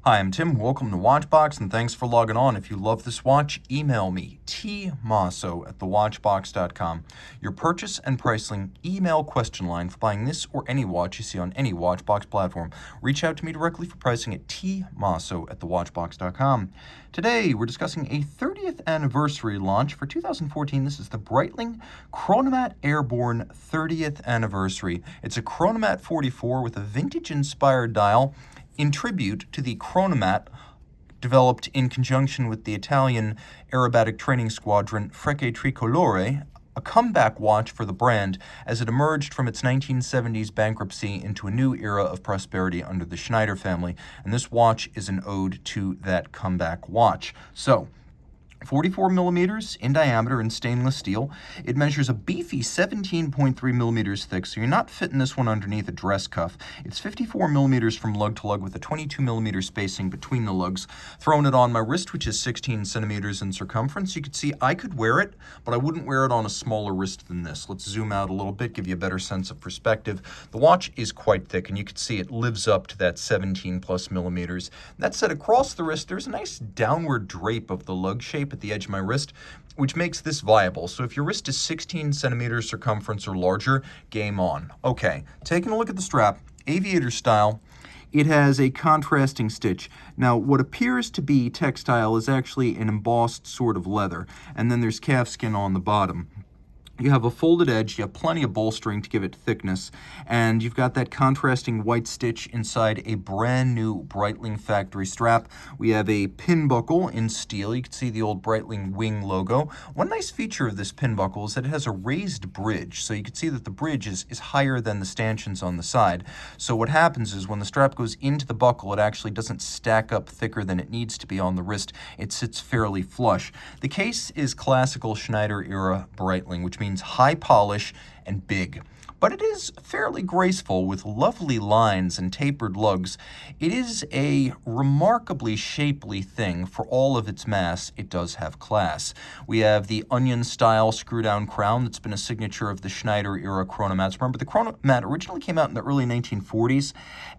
Hi, I'm Tim. Welcome to Watchbox, and thanks for logging on. If you love this watch, email me, tmosso@thewatchbox.com. Your purchase and price link email question line for buying this or any watch you see on any Watchbox platform. Reach out to me directly for pricing at tmosso@thewatchbox.com. Today, we're discussing a 30th anniversary launch for 2014. This is the Breitling Chronomat Airborne 30th anniversary. It's a Chronomat 44 with a vintage-inspired dial in tribute to the Chronomat developed in conjunction with the Italian aerobatic training squadron Frecce Tricolore, a comeback watch for the brand as it emerged from its 1970s bankruptcy into a new era of prosperity under the Schneider family. And this watch is an ode to that comeback watch. So, 44 millimeters in diameter in stainless steel. It measures a beefy 17.3 millimeters thick, so you're not fitting this one underneath a dress cuff. It's 54 millimeters from lug to lug with a 22 millimeter spacing between the lugs. Throwing it on my wrist, which is 16 centimeters in circumference, you can see I could wear it, but I wouldn't wear it on a smaller wrist than this. Let's zoom out a little bit, give you a better sense of perspective. The watch is quite thick, and you can see it lives up to that 17 plus millimeters. That said, across the wrist, there's a nice downward drape of the lug shape at the edge of my wrist, which makes this viable. So if your wrist is 16 centimeters circumference or larger, game on. Okay, taking a look at the strap, aviator style. It has a contrasting stitch. Now, what appears to be textile is actually an embossed sort of leather, and then there's calfskin on the bottom. You have a folded edge, you have plenty of bolstering to give it thickness, and you've got that contrasting white stitch inside a brand new Breitling factory strap. We have a pin buckle in steel. You can see the old Breitling wing logo. One nice feature of this pin buckle is that it has a raised bridge, so you can see that the bridge is higher than the stanchions on the side. So what happens is when the strap goes into the buckle, it actually doesn't stack up thicker than it needs to be on the wrist. It sits fairly flush. The case is classical Schneider era Breitling, which means high polish and big. But it is fairly graceful with lovely lines and tapered lugs. It is a remarkably shapely thing. For all of its mass, it does have class. We have the onion-style screw-down crown that's been a signature of the Schneider-era chronomats. Remember, the chronomat originally came out in the early 1940s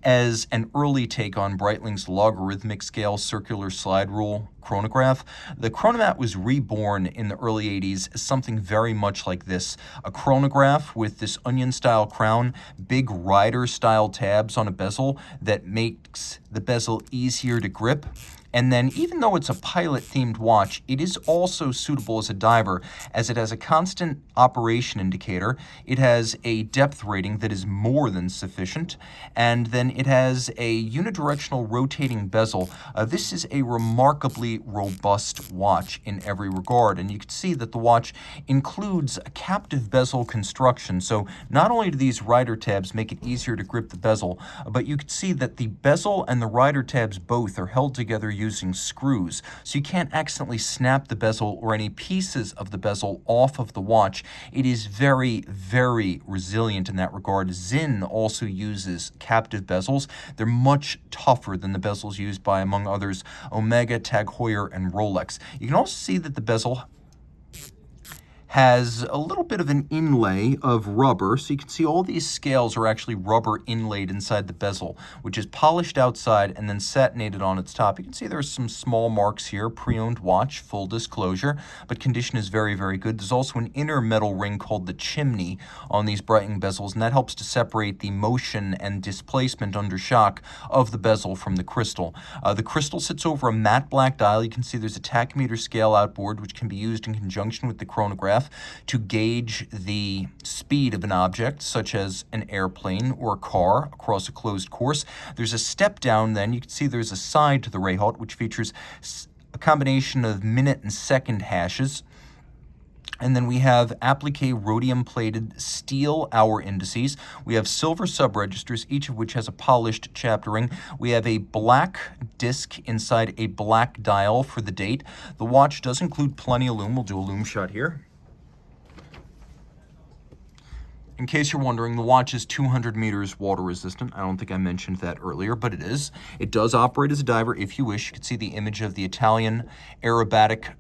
as an early take on Breitling's logarithmic scale circular slide rule chronograph. The chronomat was reborn in the early 80s as something very much like this, a chronograph with this onion-style crown, big rider-style tabs on a bezel that makes the bezel easier to grip. And then, even though it's a pilot-themed watch, it is also suitable as a diver, as it has a constant operation indicator, it has a depth rating that is more than sufficient, and then it has a unidirectional rotating bezel. This is a remarkably robust watch in every regard, and you can see that the watch includes a captive bezel construction, so not only do these rider tabs make it easier to grip the bezel, but you can see that the bezel and the rider tabs both are held together using screws, so you can't accidentally snap the bezel or any pieces of the bezel off of the watch. It is very, very resilient in that regard. Zinn also uses captive bezels. They're much tougher than the bezels used by, among others, Omega, Tag Heuer, and Rolex. You can also see that the bezel has a little bit of an inlay of rubber, so you can see all these scales are actually rubber inlaid inside the bezel, which is polished outside and then satinated on its top. You can see there's some small marks here, pre-owned watch, full disclosure, but condition is very, very good. There's also an inner metal ring called the chimney on these Breitling bezels, and that helps to separate the motion and displacement under shock of the bezel from the crystal. The crystal sits over a matte black dial. You can see there's a tachymeter scale outboard, which can be used in conjunction with the chronograph to gauge the speed of an object, such as an airplane or a car across a closed course. There's a step down then. You can see there's a side to the Rayhot, which features a combination of minute and second hashes. And then we have applique rhodium-plated steel hour indices. We have silver sub-registers, each of which has a polished chapter ring. We have a black disc inside a black dial for the date. The watch does include plenty of lume. We'll do a lume shot here. In case you're wondering, the watch is 200 meters water resistant. I don't think I mentioned that earlier, but it is. It does operate as a diver if you wish. You can see the image of the Italian aerobatic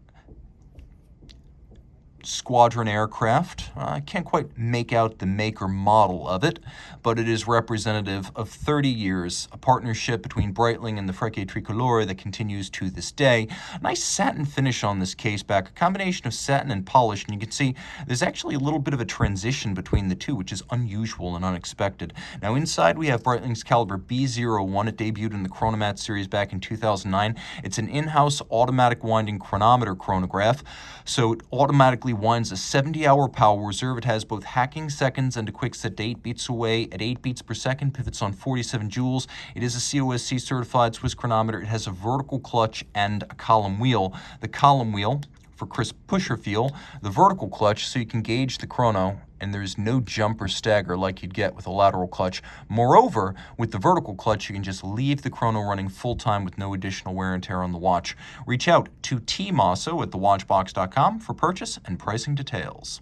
squadron aircraft. I can't quite make out the make or model of it, but it is representative of 30 years, a partnership between Breitling and the Frecce Tricolore that continues to this day. Nice satin finish on this caseback, a combination of satin and polish, and you can see there's actually a little bit of a transition between the two, which is unusual and unexpected. Now inside we have Breitling's caliber B01. It debuted in the Chronomat series back in 2009. It's an in-house automatic winding chronometer chronograph, so it automatically winds a 70-hour power reserve. It has both hacking seconds and a quick set to 8 beats away at 8 beats per second, pivots on 47 joules. It is a COSC certified Swiss chronometer. It has a vertical clutch and a column wheel. The column wheel for crisp pusher feel, the vertical clutch so you can gauge the chrono, and there's no jump or stagger like you'd get with a lateral clutch. Moreover, with the vertical clutch, you can just leave the chrono running full time with no additional wear and tear on the watch. Reach out to Team Mosso at thewatchbox.com for purchase and pricing details.